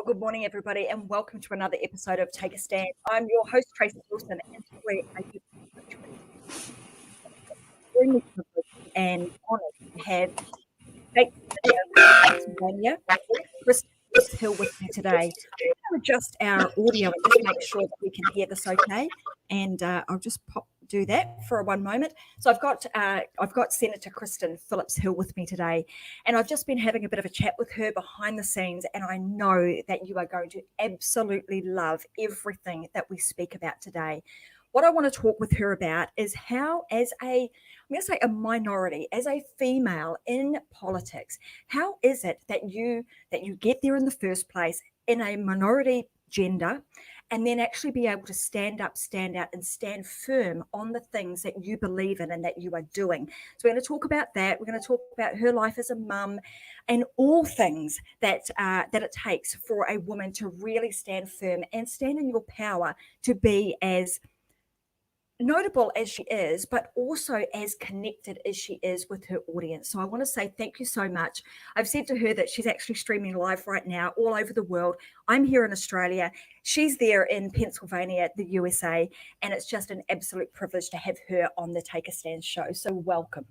good morning, everybody, and welcome to another episode of Take a Stand. I'm your host, Tracy Wilson, and today I'm extremely privileged and honoured to have State Senator of Pennsylvania, Kristin Phillips-Hill, with me today. I'm going to adjust our audio and just make sure that we can hear this okay. And I'll just do that for one moment. So I've got Senator Kristin Phillips-Hill with me today, and I've just been having a bit of a chat with her behind the scenes, and I know that you are going to absolutely love everything that we speak about today. What I want to talk with her about is how, as I'm going to say a minority, as a female in politics, how is it that you get there in the first place in a minority gender, and then actually be able to stand up, stand out, and stand firm on the things that you believe in and that you are doing. So we're going to talk about that. We're going to talk about her life as a mum and all things that it takes for a woman to really stand firm and stand in your power to be as notable as she is, but also as connected as she is with her audience. So I want to say thank you so much. I've said to her that she's actually streaming live right now all over the world. I'm here in Australia. She's there in Pennsylvania, the USA, and it's just an absolute privilege to have her on the Take a Stand show. So welcome.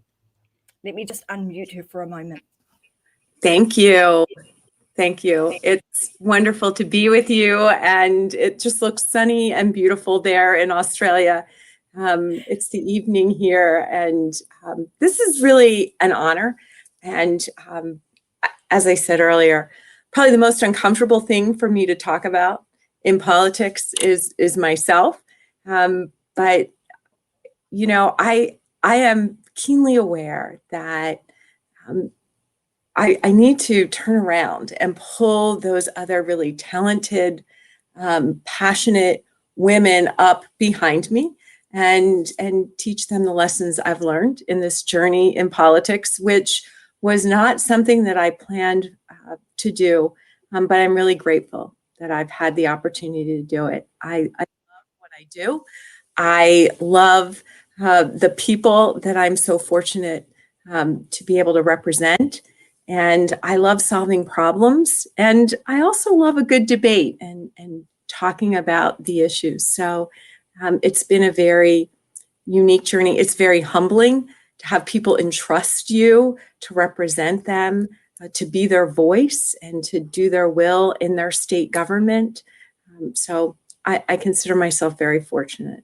Let me just unmute her for a moment. Thank you. Thank you. It's wonderful to be with you, and it just looks sunny and beautiful there in Australia. It's the evening here, and this is really an honor. And as I said earlier, probably the most uncomfortable thing for me to talk about in politics is myself. But you know, I am keenly aware that I need to turn around and pull those other really talented, passionate women up behind me and teach them the lessons I've learned in this journey in politics, which was not something that I planned to do, but I'm really grateful that I've had the opportunity to do it. I love what I do. I love the people that I'm so fortunate to be able to represent. And I love solving problems. And I also love a good debate and talking about the issues. So it's been a very unique journey. It's very humbling to have people entrust you to represent them, to be their voice and to do their will in their state government. So I consider myself very fortunate.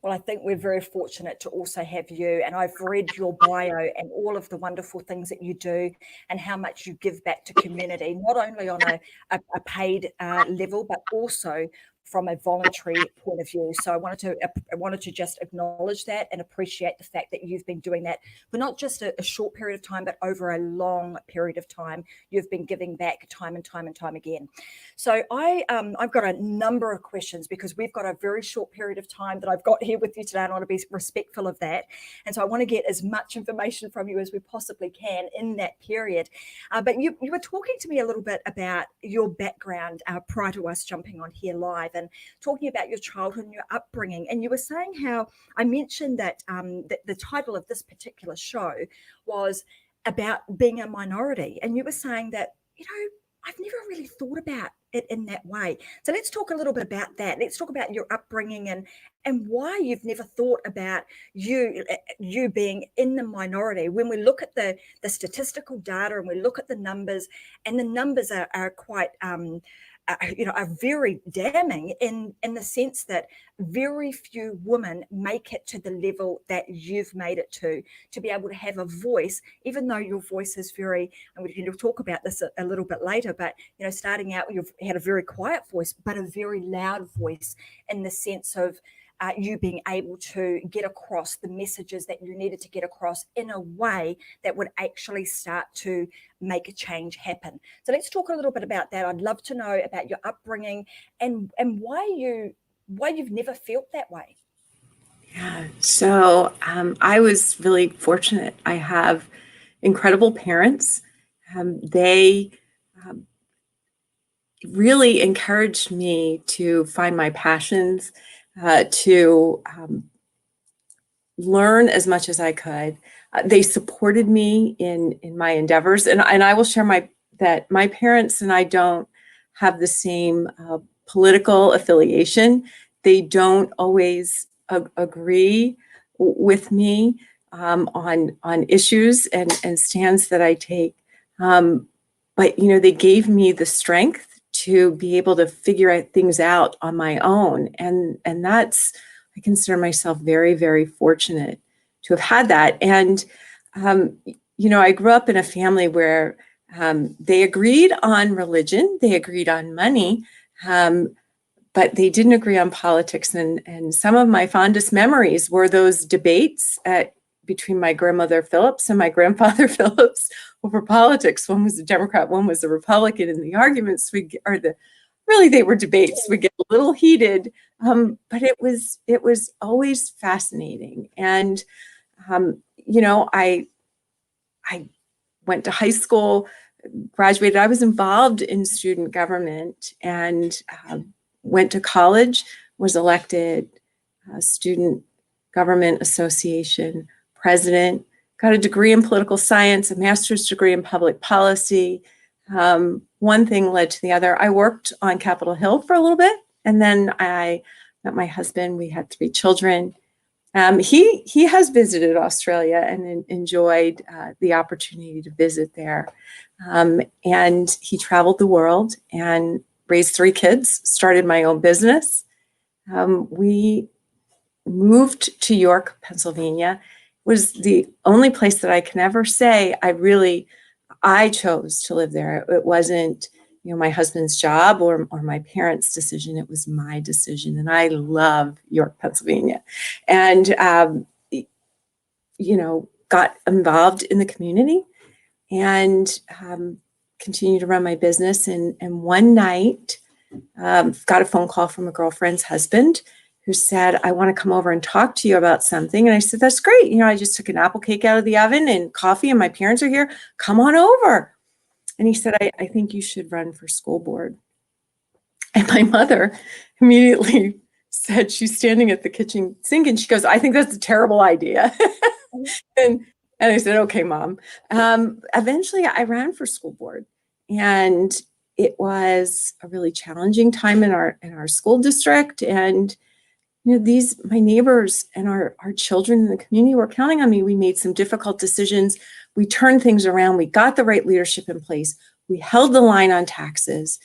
Well, I think we're very fortunate to also have you, and I've read your bio and all of the wonderful things that you do and how much you give back to community, not only on a paid level, but also from a voluntary point of view. So I wanted to just acknowledge that and appreciate the fact that you've been doing that for not just a short period of time, but over a long period of time. You've been giving back time and time and time again. So I've got a number of questions because we've got a very short period of time that I've got here with you today, and I want to be respectful of that. And so I want to get as much information from you as we possibly can in that period. But you were talking to me a little bit about your background prior to us jumping on here live, and talking about your childhood and your upbringing. And you were saying how I mentioned that the title of this particular show was about being a minority. And you were saying that, you know, I've never really thought about it in that way. So let's talk a little bit about that. Let's talk about your upbringing and why you've never thought about you being in the minority. When we look at the statistical data and we look at the numbers, and the numbers are quite are very damning in the sense that very few women make it to the level that you've made it to be able to have a voice, even though your voice is very, and we can talk about this a little bit later, but, you know, starting out, you've had a very quiet voice, but a very loud voice in the sense of you being able to get across the messages that you needed to get across in a way that would actually start to make a change happen. So let's talk a little bit about that. I'd love to know about your upbringing and why you've never felt that way. Yeah, so I was really fortunate. I have incredible parents. They really encouraged me to find my passions, to learn as much as I could. They supported me in my endeavors, and I will share that my parents and I don't have the same political affiliation. They don't always agree with me on issues and stands that I take. But, you know, they gave me the strength to be able to figure things out on my own. And that's, I consider myself very, very fortunate to have had that. And, you know, I grew up in a family where they agreed on religion, they agreed on money, but they didn't agree on politics. And some of my fondest memories were those debates between my grandmother Phillips and my grandfather Phillips over politics. One was a Democrat, one was a Republican, and the arguments they were debates. We get a little heated, but it was always fascinating. And you know, I went to high school, graduated. I was involved in student government, and went to college, was elected Student Government Association president, got a degree in political science, a master's degree in public policy. One thing led to the other. I worked on Capitol Hill for a little bit, and then I met my husband. We had 3 children. He has visited Australia and enjoyed the opportunity to visit there. And he traveled the world and raised 3 kids, started my own business. We moved to York, Pennsylvania. It was the only place that I can ever say I chose to live there. It wasn't, you know, my husband's job or my parents' decision. It was my decision. And I love York, Pennsylvania. And, you know, got involved in the community and continued to run my business. And one night, got a phone call from a girlfriend's husband who said, I want to come over and talk to you about something. And I said, that's great. You know, I just took an apple cake out of the oven and coffee, and my parents are here. Come on over. And he said, I think you should run for school board. And my mother immediately said, she's standing at the kitchen sink, and she goes, I think that's a terrible idea. and I said, okay, Mom. Eventually I ran for school board, and it was a really challenging time in our school district. And, you know, my neighbors and our children in the community were counting on me. We made some difficult decisions. We turned things around. We got the right leadership in place. We held the line on taxes.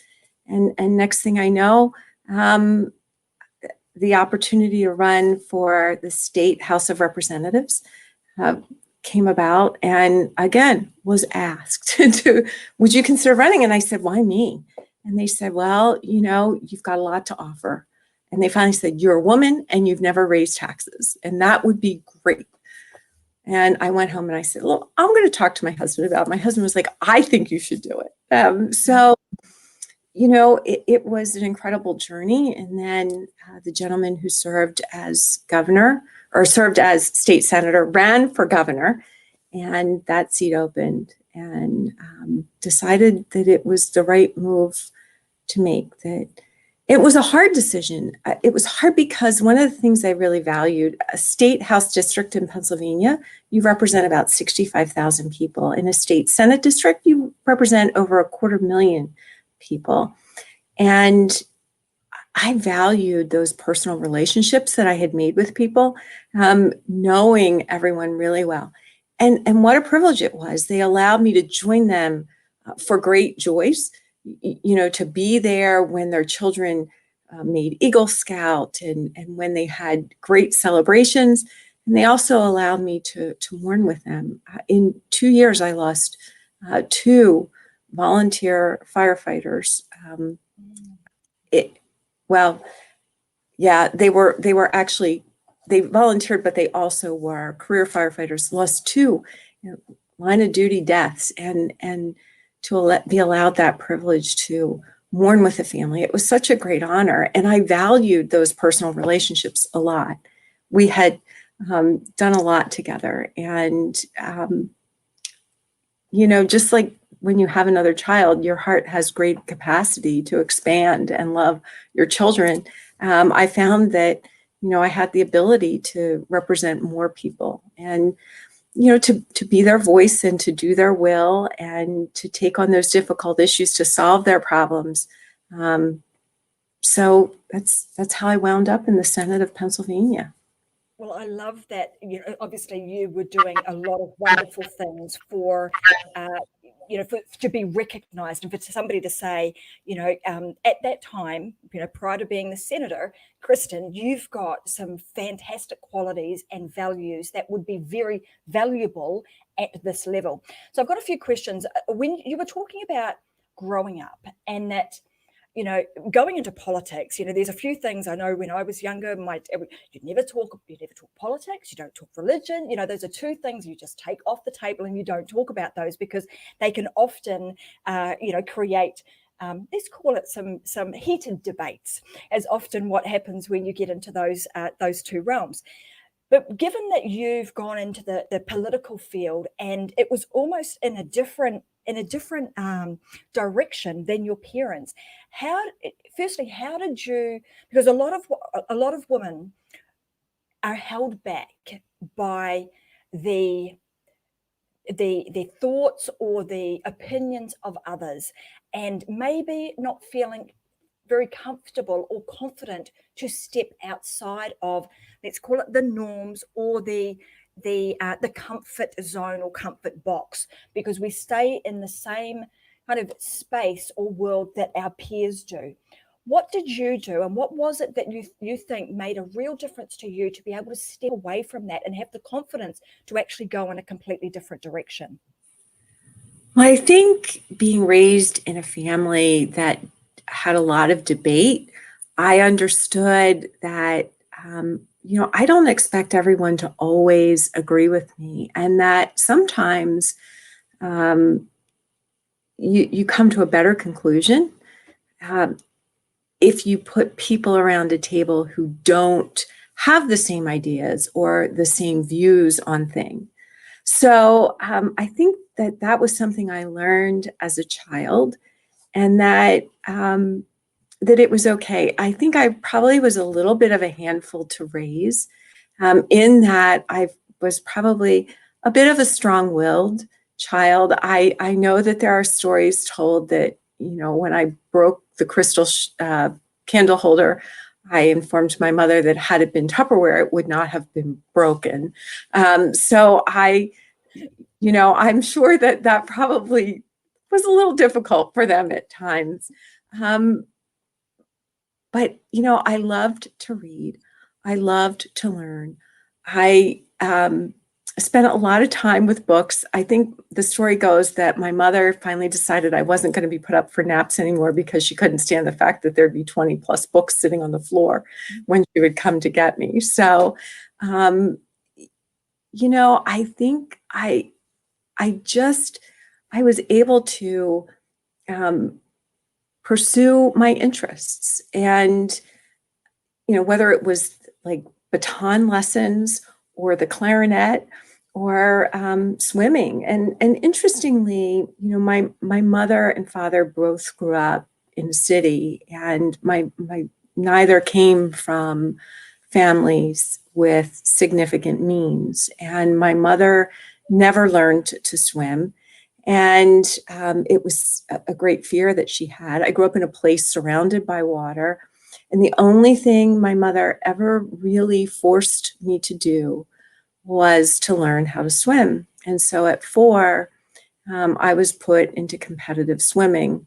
And next thing I know, the opportunity to run for the state House of Representatives came about, and again was asked would you consider running? And I said, why me? And they said, well, you know, you've got a lot to offer. And they finally said, you're a woman and you've never raised taxes, and that would be great. And I went home and I said, well, I'm going to talk to my husband about it. My husband was like, I think you should do it. So, you know, it was an incredible journey. And then the gentleman who served as governor, or served as state senator, ran for governor, and that seat opened, and decided that it was the right move to make. That it was a hard decision. It was hard because one of the things I really valued, a state House district in Pennsylvania, you represent about 65,000 people. In a state Senate district, you represent over 250,000 people. And I valued those personal relationships that I had made with people, knowing everyone really well. And what a privilege it was. They allowed me to join them for great joys, you know, to be there when their children made Eagle Scout and when they had great celebrations. And they also allowed me to mourn with them. In 2 years, I lost 2 volunteer firefighters. They volunteered, but they also were career firefighters. Lost 2 line of duty deaths, and to be allowed that privilege to mourn with the family. It was such a great honor, and I valued those personal relationships a lot. We had done a lot together, and you know, just like when you have another child, your heart has great capacity to expand and love your children. I found that, you know, I had the ability to represent more people, and, you know, to be their voice and to do their will and to take on those difficult issues to solve their problems. So that's how I wound up in the Senate of Pennsylvania. Well, I love that. Obviously, you were doing a lot of wonderful things for, to be recognised, and for somebody to say, at that time, prior to being the senator, Kristin, you've got some fantastic qualities and values that would be very valuable at this level. So I've got a few questions. When you were talking about growing up and that, going into politics, there's a few things I know when I was younger, you never talk politics, you don't talk religion, those are two things you just take off the table and you don't talk about those because they can often, create, let's call it some heated debates, as often what happens when you get into those two realms. But given that you've gone into the political field and it was almost in a different direction than your parents, how did you? Because a lot of women are held back by the thoughts or the opinions of others, and maybe not feeling very comfortable or confident to step outside of, let's call it, the norms or the comfort zone or comfort box, because we stay in the same kind of space or world that our peers do. What did you do, and what was it that you think made a real difference to you to be able to step away from that and have the confidence to actually go in a completely different direction? Well, I think being raised in a family that had a lot of debate, I understood that, I don't expect everyone to always agree with me, and that sometimes you come to a better conclusion if you put people around a table who don't have the same ideas or the same views on things. So I think that was something I learned as a child, and that it was okay. I think I probably was a little bit of a handful to raise, in that I was probably a bit of a strong-willed child. I know that there are stories told that, when I broke the crystal candle holder, I informed my mother that had it been Tupperware, it would not have been broken. So I'm sure that probably was a little difficult for them at times. But, I loved to read. I loved to learn. I spent a lot of time with books. I think the story goes that my mother finally decided I wasn't going to be put up for naps anymore because she couldn't stand the fact that there'd be 20 plus books sitting on the floor when she would come to get me. So, I think I was able to pursue my interests, and whether it was like baton lessons or the clarinet or swimming. And interestingly, my mother and father both grew up in the city, and my neither came from families with significant means, and my mother never learned to swim. And it was a great fear that she had. I grew up in a place surrounded by water, and the only thing my mother ever really forced me to do was to learn how to swim. And so at 4, I was put into competitive swimming,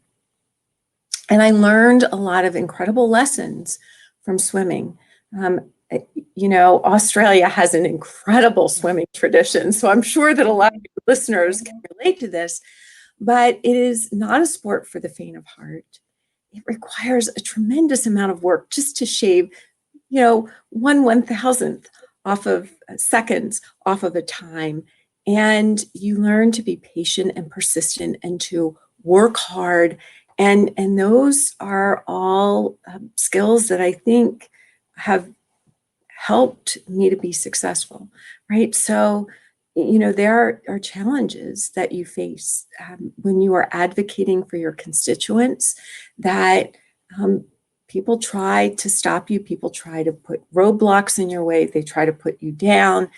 and I learned a lot of incredible lessons from swimming. Australia has an incredible swimming tradition, so I'm sure that a lot of your listeners can relate to this, but it is not a sport for the faint of heart. It requires a tremendous amount of work just to shave, 1/1000th off of seconds off of a time. And you learn to be patient and persistent and to work hard. And those are all skills that I think have helped me to be successful, right? So, there are challenges that you face when you are advocating for your constituents, that people try to stop you. People try to put roadblocks in your way. They try to put you down.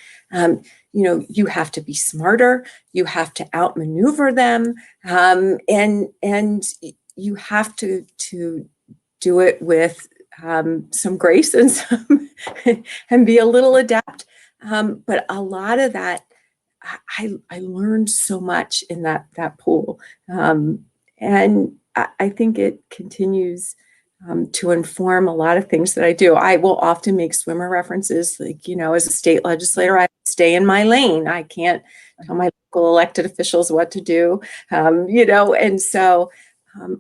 You have to be smarter. You have to outmaneuver them, and you have to do it with some grace and and be a little adept. But a lot of that, I learned so much in that pool. And I think it continues to inform a lot of things that I do. I will often make swimmer references, like, as a state legislator, I stay in my lane. I can't tell my local elected officials what to do, and so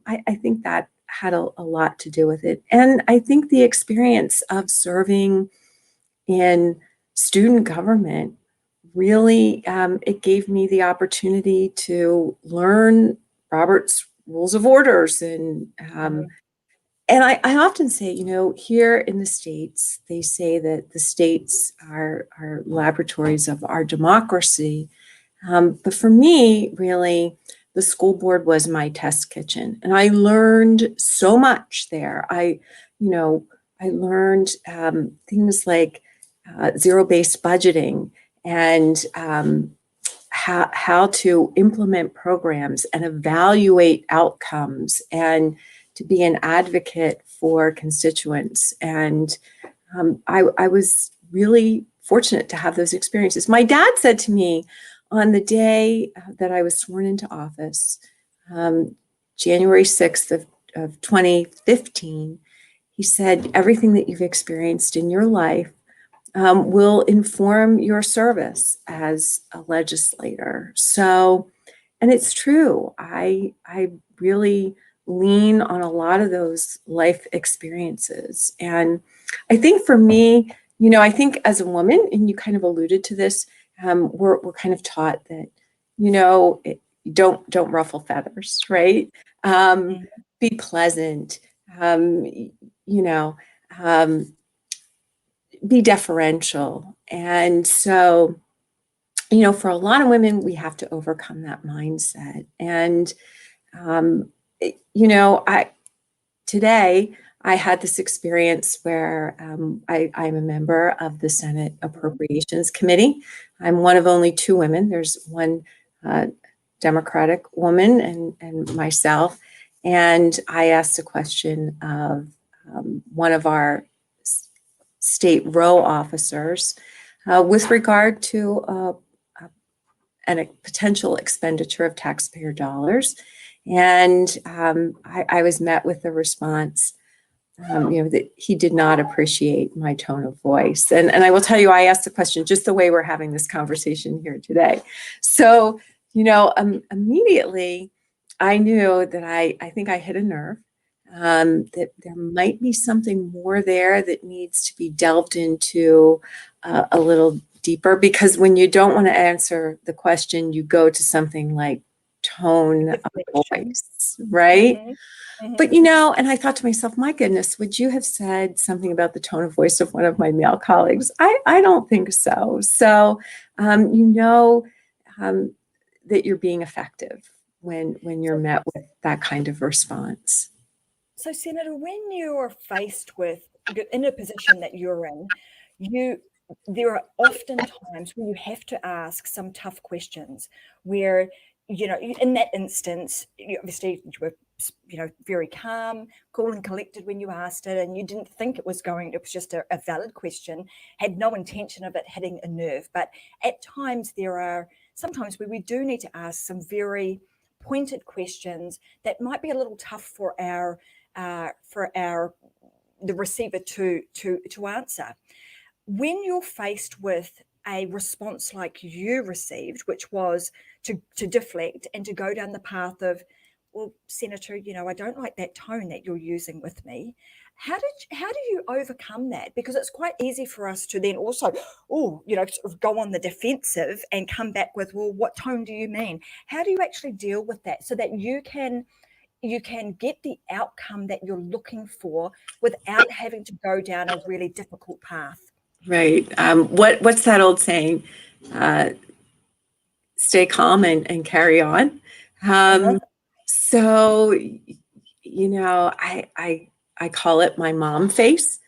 I think that had a lot to do with it. And I think the experience of serving in student government really, it gave me the opportunity to learn Robert's Rules of Orders. And I often say, here in the States, they say that the states are laboratories of our democracy. But for me, really, the school board was my test kitchen. And I learned so much there. I learned things like zero-based budgeting and how to implement programs and evaluate outcomes, and to be an advocate for constituents. And I was really fortunate to have those experiences. My dad said to me on the day that I was sworn into office, January 6th of 2015, he said, everything that you've experienced in your life will inform your service as a legislator. So, and it's true. I really lean on a lot of those life experiences. And I think for me, I think as a woman, and you kind of alluded to this, we're kind of taught that, don't ruffle feathers, right? Be pleasant, be deferential. And so, for a lot of women, we have to overcome that mindset. And, today I had this experience where I'm a member of the Senate Appropriations Committee. I'm one of only two women. There's one Democratic woman and myself. And I asked a question of one of our state row officers with regard to a potential expenditure of taxpayer dollars. And I was met with the response, that he did not appreciate my tone of voice. And I will tell you, I asked the question just the way we're having this conversation here today. So, immediately I knew that I think I hit a nerve, that there might be something more there that needs to be delved into a little deeper, because when you don't want to answer the question, you go to something like tone of voice, right? Mm-hmm. But, and I thought to myself, my goodness, would you have said something about the tone of voice of one of my male colleagues? I don't think so. So, that you're being effective when you're met with that kind of response. So, Senator, when you're faced with, in a position that you're in, there are often times where you have to ask some tough questions where, in that instance, you were, very calm, cool and collected when you asked it, and you didn't think it was just a valid question, had no intention of it hitting a nerve. But at times there are sometimes where we do need to ask some very pointed questions that might be a little tough for the receiver to answer. When you're faced with a response like you received, which was to deflect and to go down the path of, well, Senator, I don't like that tone that you're using with me. How do you overcome that? Because it's quite easy for us to then also, sort of go on the defensive and come back with, well, what tone do you mean? How do you actually deal with that so that you can get the outcome that you're looking for without having to go down a really difficult path? Right. What's that old saying? Stay calm and carry on. So, I call it my mom face.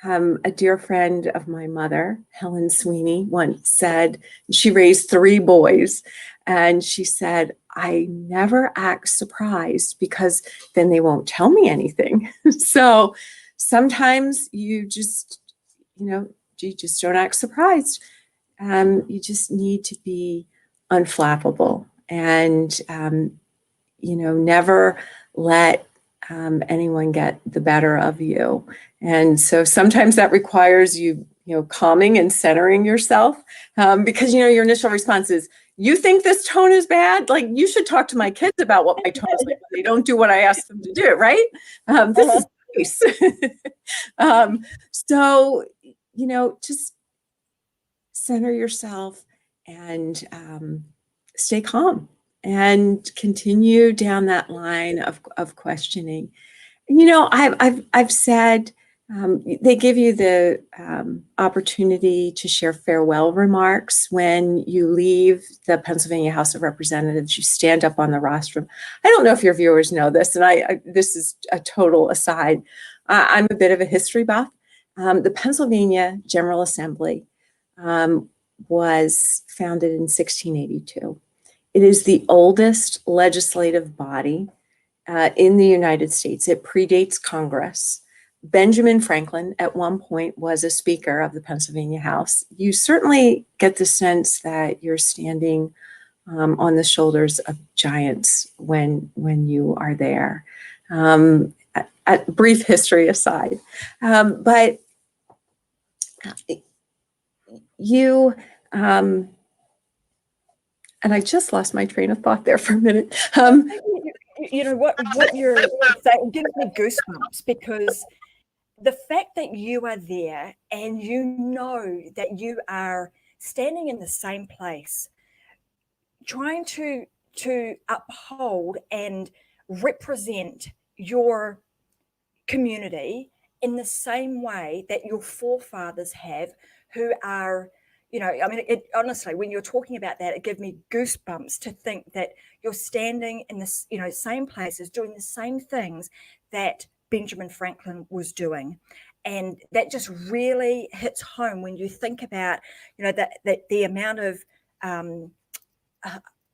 A dear friend of my mother, Helen Sweeney, once said she raised 3 boys, And she said, I never act surprised because then they won't tell me anything. So sometimes you just don't act surprised. You just need to be unflappable and, never let anyone get the better of you. And so sometimes that requires you, calming and centering yourself, because, your initial response is, you think this tone is bad? Like, you should talk to my kids about what my tone is like when they don't do what I ask them to do, right? This is nice. So, just center yourself and stay calm and continue down that line of questioning. I've said they give you the opportunity to share farewell remarks when you leave the Pennsylvania House of Representatives. You stand up on the rostrum. I don't know if your viewers know this, and this is a total aside. I'm a bit of a history buff. The Pennsylvania General Assembly was founded in 1682. It is the oldest legislative body in the United States. It predates Congress. Benjamin Franklin at one point was a speaker of the Pennsylvania House. You certainly get the sense that you're standing on the shoulders of giants when you are there. Brief history aside, but you and I just lost my train of thought there for a minute. What you're saying gives me goosebumps, because the fact that you are there and you know that you are standing in the same place, trying to uphold and represent your community in the same way that your forefathers have, who are, honestly, when you're talking about that, it gives me goosebumps to think that you're standing in this, same places, doing the same things that Benjamin Franklin was doing. And that just really hits home when you think about, that the amount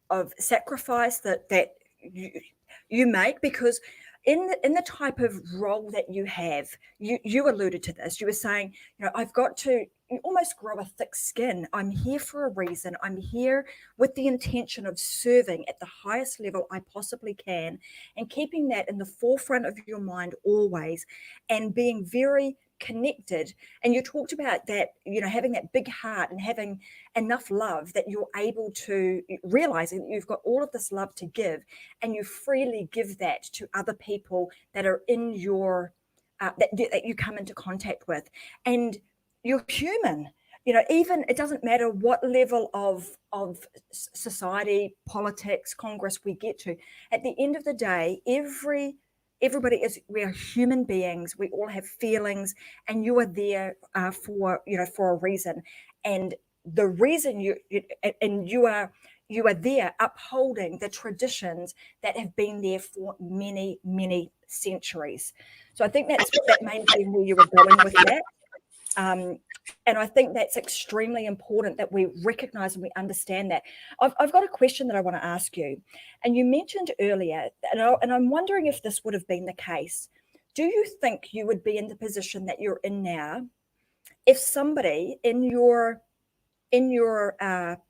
of sacrifice that you make, because in the type of role that you have, you alluded to this. You were saying, I've got to almost grow a thick skin. I'm here for a reason. I'm here with the intention of serving at the highest level I possibly can, and keeping that in the forefront of your mind always, and being very connected. And you talked about that, having that big heart and having enough love that you're able to realizing that you've got all of this love to give, and you freely give that to other people that are in your that you come into contact with. And you're human, even it doesn't matter what level of society, politics, Congress we get to. At the end of the day, we are human beings. We all have feelings, and you are there for a reason. And the reason you are there upholding the traditions that have been there for many, many centuries. So I think that may be where you were going with that. And I think that's extremely important that we recognize and we understand that. I've got a question that I want to ask you. And you mentioned earlier, and I'm wondering if this would have been the case. Do you think you would be in the position that you're in now if somebody in your that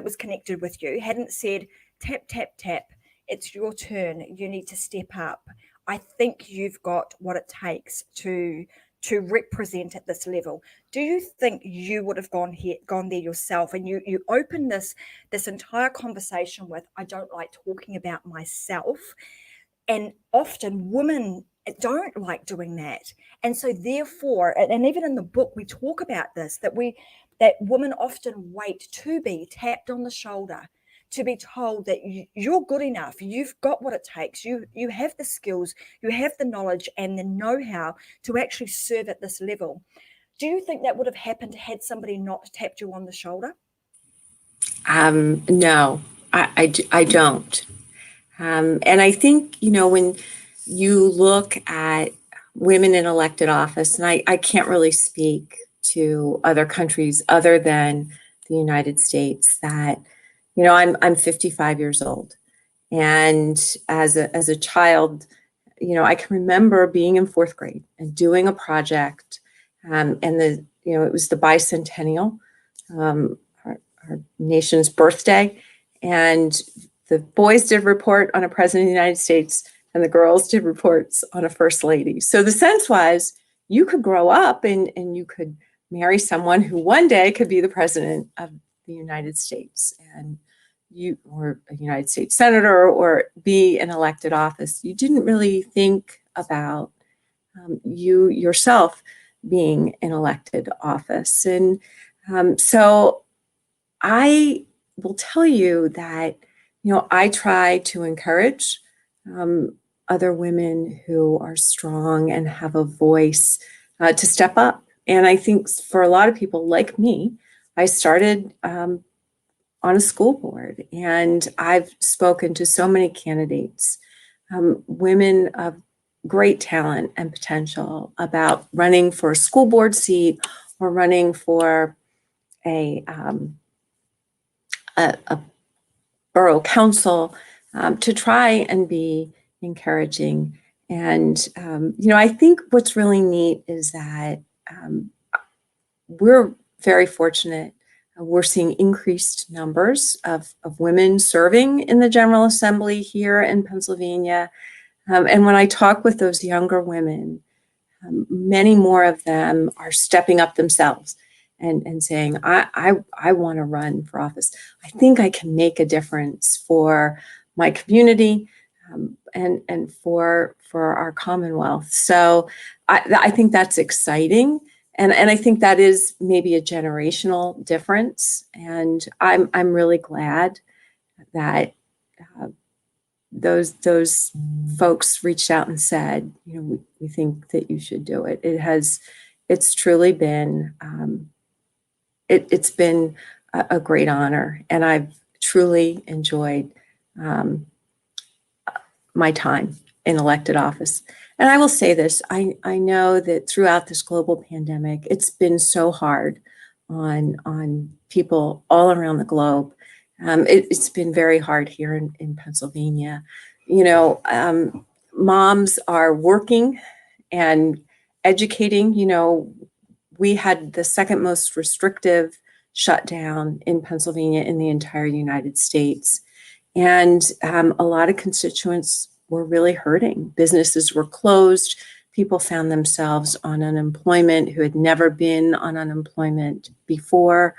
was connected with you hadn't said, tap, tap, tap, it's your turn, you need to step up. I think you've got what it takes to represent at this level. Do you think you would have gone there yourself? And you open this entire conversation with, I don't like talking about myself. And often women don't like doing that. And so therefore, and even in the book, we talk about this, that women often wait to be tapped on the shoulder, to be told that you're good enough, you've got what it takes, you have the skills, you have the knowledge and the know-how to actually serve at this level. Do you think that would have happened had somebody not tapped you on the shoulder? No, I don't. And I think, when you look at women in elected office, and I can't really speak to other countries other than the United States that, you know, I'm 55 years old. And as a child, you know, I can remember being in fourth grade and doing a project, and it was the bicentennial, our nation's birthday, and the boys did report on a president of the United States, and the girls did reports on a first lady. So the sense was you could grow up and you could marry someone who one day could be the president of the United States, and you, or a United States senator, or be in elected office. You didn't really think about you yourself being in elected office. And so I will tell you that, you know, I try to encourage other women who are strong and have a voice to step up. And I think for a lot of people like me, I started on a school board, and I've spoken to so many candidates, women of great talent and potential, about running for a school board seat or running for a borough council, to try and be encouraging. And, you know, I think what's really neat is that we're very fortunate. We're seeing increased numbers of women serving in the General Assembly here in Pennsylvania. And when I talk with those younger women, many more of them are stepping up themselves and saying, I want to run for office. I think I can make a difference for my community, and for our Commonwealth. So I think that's exciting. And I think that is maybe a generational difference. And I'm really glad that those folks reached out and said, you know, we think that you should do it. It's truly been, it's been a great honor, and I've truly enjoyed my time in elected office. And I will say this, I know that throughout this global pandemic, it's been so hard on people all around the globe. It's been very hard here in Pennsylvania. You know, moms are working and educating. You know, we had the second most restrictive shutdown in Pennsylvania in the entire United States. And a lot of constituents were really hurting. Businesses were closed. People found themselves on unemployment who had never been on unemployment before.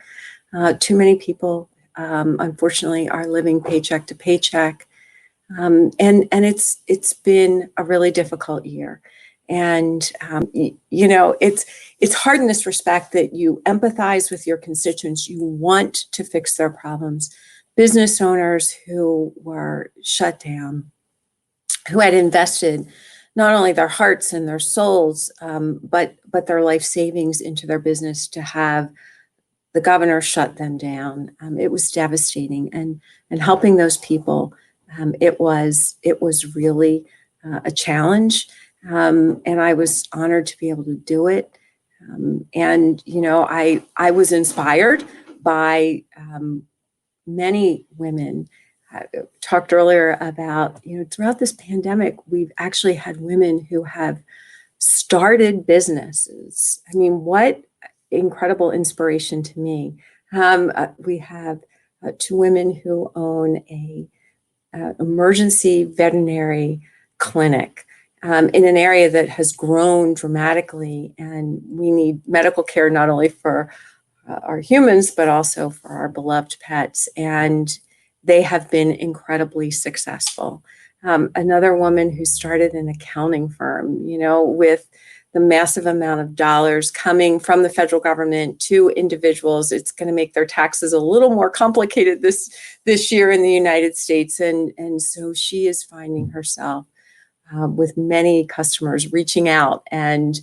Too many people, unfortunately, are living paycheck to paycheck. And it's been a really difficult year. And, you know, it's hard in this respect that you empathize with your constituents. You want to fix their problems. Business owners who were shut down, who had invested not only their hearts and their souls, but their life savings into their business, to have the governor shut them down. It was devastating, and helping those people, it was really a challenge. And I was honored to be able to do it. And, you know, I was inspired by many women. I talked earlier about, you know, throughout this pandemic, we've actually had women who have started businesses. I mean, what incredible inspiration to me. We have two women who own a emergency veterinary clinic in an area that has grown dramatically, and we need medical care not only for our humans, but also for our beloved pets. And they have been incredibly successful. Another woman who started an accounting firm, you know, with the massive amount of dollars coming from the federal government to individuals, it's going to make their taxes a little more complicated this year in the United States. And so she is finding herself with many customers reaching out and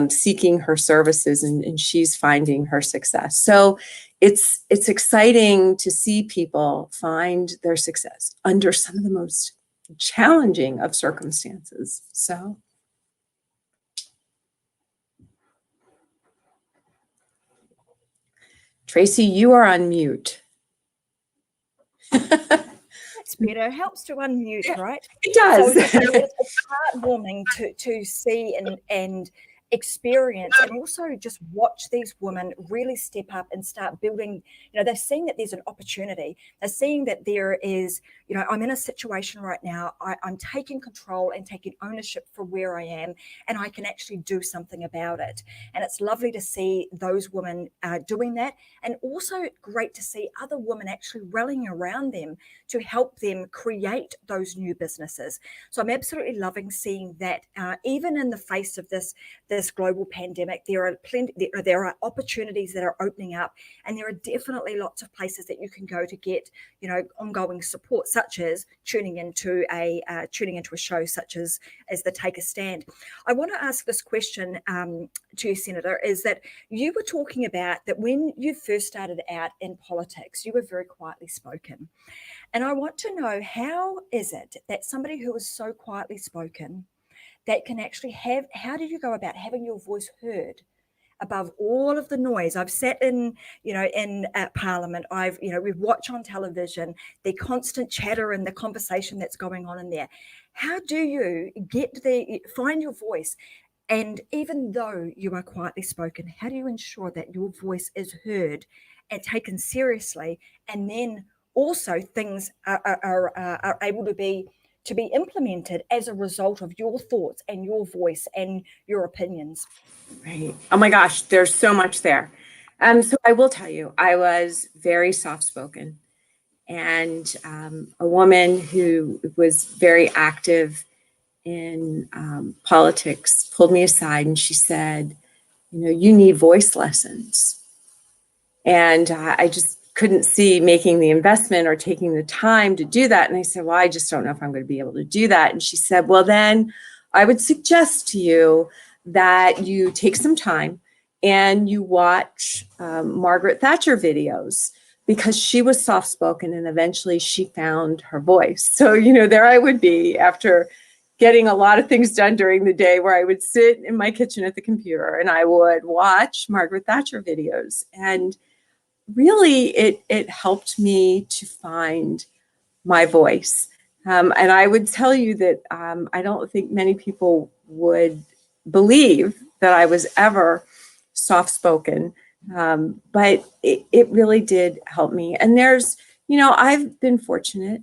seeking her services, and she's finding her success. So it's exciting to see people find their success under some of the most challenging of circumstances. So Tracy, you are on mute. It's better. It helps to unmute, Yeah, right? it does. So it's heartwarming to see and experience, and also just watch these women really step up and start building. They're seeing that there's an opportunity. They're seeing that there is, I'm in a situation right now. I'm taking control and taking ownership for where I am, and I can actually do something about it. And it's lovely to see those women doing that, and also great to see other women actually rallying around them to help them create those new businesses. So I'm absolutely loving seeing that, even in the face of this global pandemic, there are opportunities that are opening up, and there are definitely lots of places that you can go to get ongoing support, such as tuning into a show such as the Take a Stand. I want to ask this question to you, Senator, is that you were talking about that when you first started out in politics, you were very quietly spoken. And I want to know, how is it that somebody who is so quietly spoken that can actually how do you go about having your voice heard above all of the noise? I've sat in Parliament. We watch on television the constant chatter and the conversation that's going on in there. How do you find your voice? And even though you are quietly spoken, how do you ensure that your voice is heard and taken seriously, and then also things are able to be implemented as a result of your thoughts and your voice and your opinions? Right. Oh my gosh, there's so much there. So I will tell you, I was very soft-spoken, and a woman who was very active in politics pulled me aside and she said, you need voice lessons. And I just couldn't see making the investment or taking the time to do that. And I said, well, I just don't know if I'm going to be able to do that. And she said, well, then I would suggest to you that you take some time and you watch Margaret Thatcher videos, because she was soft-spoken and eventually she found her voice. So, there I would be after getting a lot of things done during the day, where I would sit in my kitchen at the computer and I would watch Margaret Thatcher videos. And really, it helped me to find my voice. And I would tell you that I don't think many people would believe that I was ever soft-spoken, but it really did help me. And I've been fortunate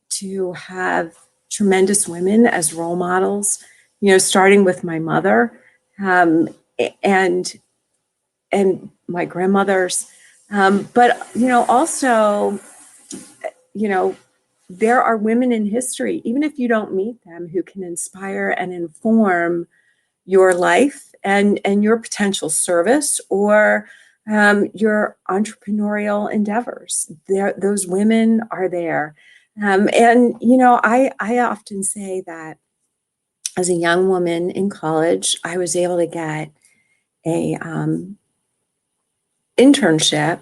to have tremendous women as role models, starting with my mother, and my grandmothers. But, also, there are women in history, even if you don't meet them, who can inspire and inform your life and your potential service or your entrepreneurial endeavors. Those women are there. I often say that as a young woman in college, I was able to get a internship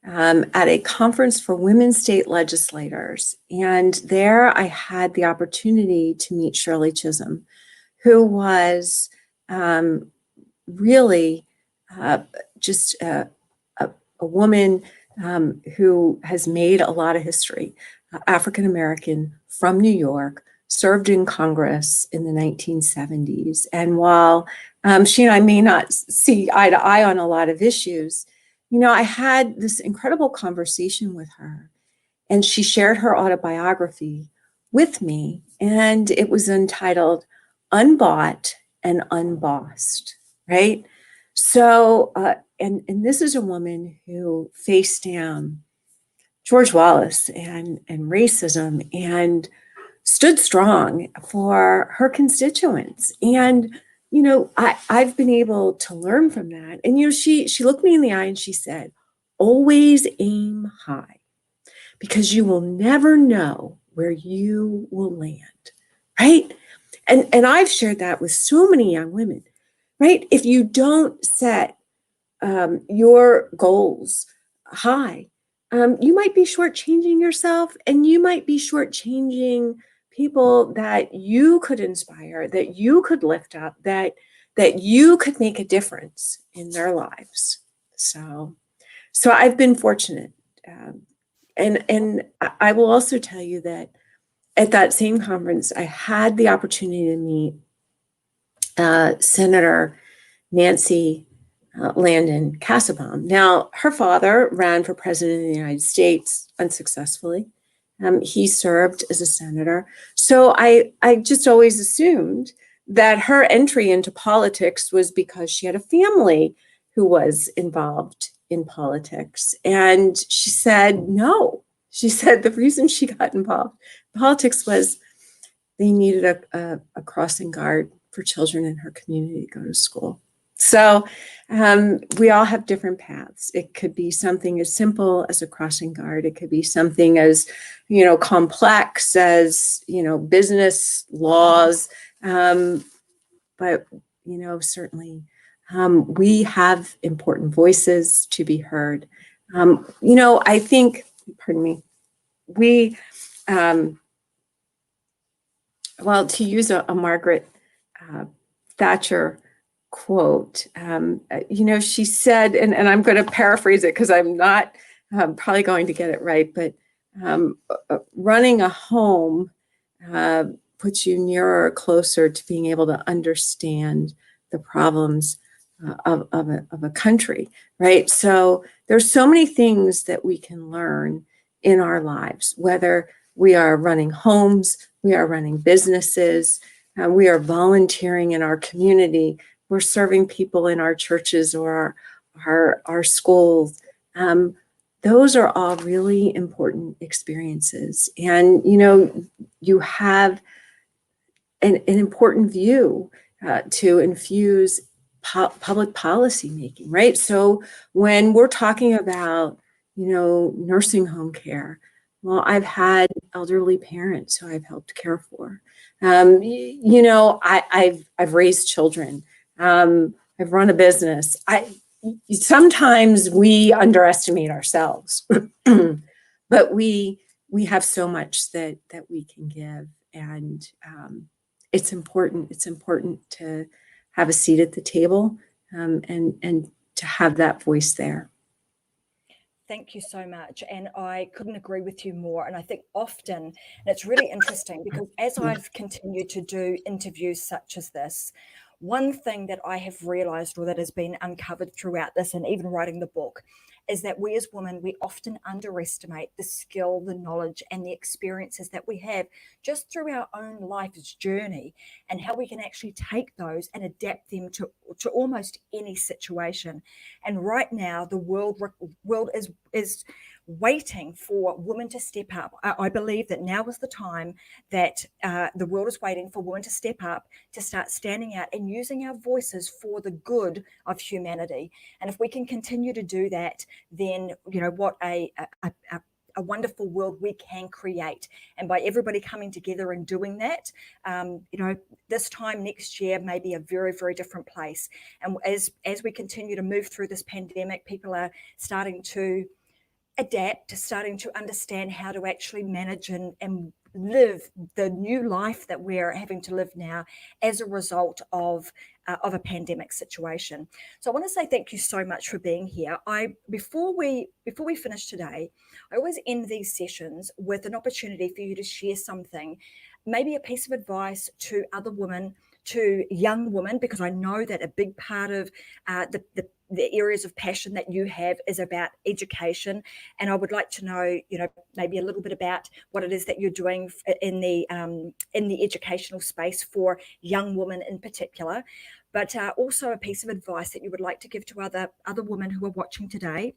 at a conference for women state legislators. And there I had the opportunity to meet Shirley Chisholm, who was really just a woman who has made a lot of history, African-American from New York, served in Congress in the 1970s. And while she and I may not see eye to eye on a lot of issues, I had this incredible conversation with her, and she shared her autobiography with me, and it was entitled Unbought and Unbossed, right? So, and this is a woman who faced down George Wallace and racism and stood strong for her constituents. And, I've been able to learn from that. And, she looked me in the eye and she said, always aim high, because you will never know where you will land, right? And I've shared that with so many young women, right? If you don't set your goals high, you might be shortchanging yourself, and you might be shortchanging people that you could inspire, that you could lift up, that you could make a difference in their lives. So So I've been fortunate. And I will also tell you that at that same conference, I had the opportunity to meet Senator Nancy Landon Casaubon. Now, her father ran for president of the United States unsuccessfully. He served as a senator. So I just always assumed that her entry into politics was because she had a family who was involved in politics. And she said, no. She said the reason she got involved in politics was they needed a crossing guard for children in her community to go to school. So we all have different paths. It could be something as simple as a crossing guard. It could be something as, complex as, business laws. But, certainly we have important voices to be heard. I think, pardon me, we, to use a Margaret Thatcher quote, she said, and I'm going to paraphrase it because I'm not probably going to get it right, but running a home puts you nearer or closer to being able to understand the problems of a country, right? So there's so many things that we can learn in our lives, whether we are running homes, we are running businesses, we are volunteering in our community, we're serving people in our churches or our schools. Those are all really important experiences. And, you have an important view to infuse public policy making, right? So when we're talking about, nursing home care, well, I've had elderly parents who I've helped care for. I've raised children. I've run a business. Sometimes we underestimate ourselves, but we have so much that we can give, and it's important. It's important to have a seat at the table and to have that voice there. Thank you so much. And I couldn't agree with you more. And I think often, and it's really interesting because as I've continued to do interviews such as this, one thing that I have realized, or that has been uncovered throughout this and even writing the book, is that we as women, we often underestimate the skill, the knowledge, and the experiences that we have just through our own life's journey, and how we can actually take those and adapt them to almost any situation. And right now, the world is waiting for women to step up. I believe that now is the time that the world is waiting for women to step up, to start standing out and using our voices for the good of humanity. And if we can continue to do that, then what a wonderful world we can create. And by everybody coming together and doing that, this time next year may be a very, very different place. And as we continue to move through this pandemic, people are starting to adapt, starting to understand how to actually manage and live the new life that we're having to live now as a result of a pandemic situation. So I want to say thank you so much for being here. Before we finish today, I always end these sessions with an opportunity for you to share something, maybe a piece of advice to other women, to young women, because I know that a big part of the areas of passion that you have is about education. And I would like to know, maybe a little bit about what it is that you're doing in the educational space for young women in particular, but also a piece of advice that you would like to give to other women who are watching today.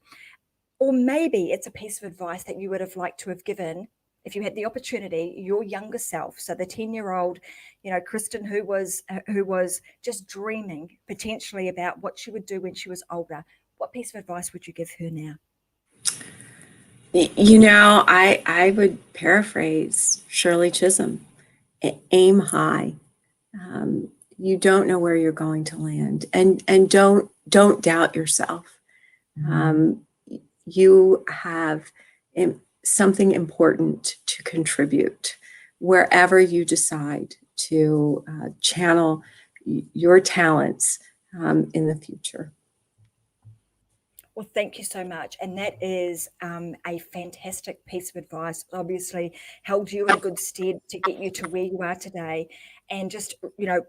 Or maybe it's a piece of advice that you would have liked to have given, if you had the opportunity, your younger self. So the 10-year-old, Kristin, who was just dreaming potentially about what she would do when she was older. What piece of advice would you give her now? I would paraphrase Shirley Chisholm: aim high. You don't know where you're going to land, and don't doubt yourself. You have something important to contribute wherever you decide to channel your talents in the future. Well, thank you so much. And that is a fantastic piece of advice. Obviously, held you in good stead to get you to where you are today. And just,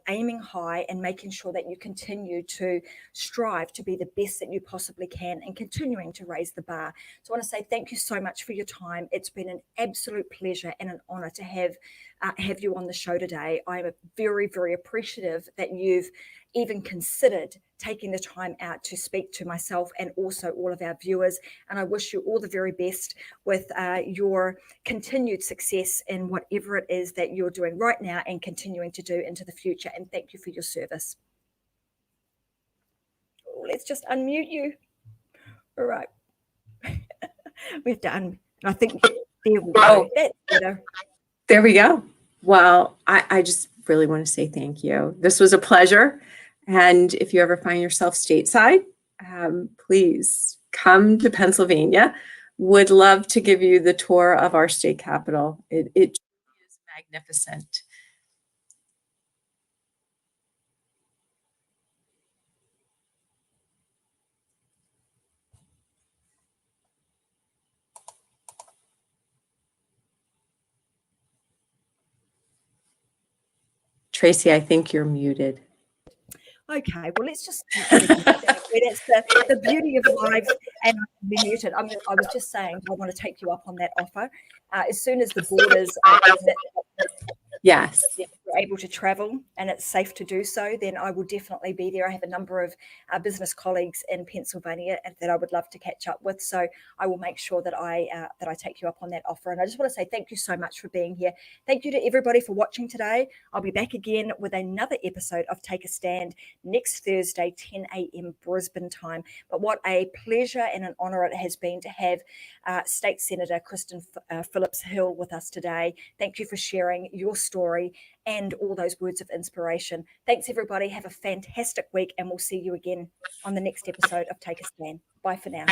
aiming high and making sure that you continue to strive to be the best that you possibly can and continuing to raise the bar. So I want to say thank you so much for your time. It's been an absolute pleasure and an honor to have you on the show today. I'm very, very appreciative that you've even considered taking the time out to speak to myself and also all of our viewers. And I wish you all the very best with your continued success in whatever it is that you're doing right now and continuing to do into the future. And thank you for your service. Let's just unmute you. All right. We've done. I think there we go. That's better. There we go. Well, I just really want to say thank you. This was a pleasure. And if you ever find yourself stateside, please come to Pennsylvania. Would love to give you the tour of our state capitol. It truly is magnificent. Tracy, I think you're muted. Okay, well, let's just that's the beauty of live and muted. I was just saying I want to take you up on that offer. As soon as the borders yes, you're able to travel and it's safe to do so, then I will definitely be there. I have a number of business colleagues in Pennsylvania that I would love to catch up with. So I will make sure that I take you up on that offer. And I just want to say thank you so much for being here. Thank you to everybody for watching today. I'll be back again with another episode of Take a Stand next Thursday, 10 a.m. Brisbane time. But what a pleasure and an honor it has been to have State Senator Kristin Phillips-Hill with us today. Thank you for sharing your story and all those words of inspiration. Thanks, everybody. Have a fantastic week, and we'll see you again on the next episode of Take a Stand. Bye for now.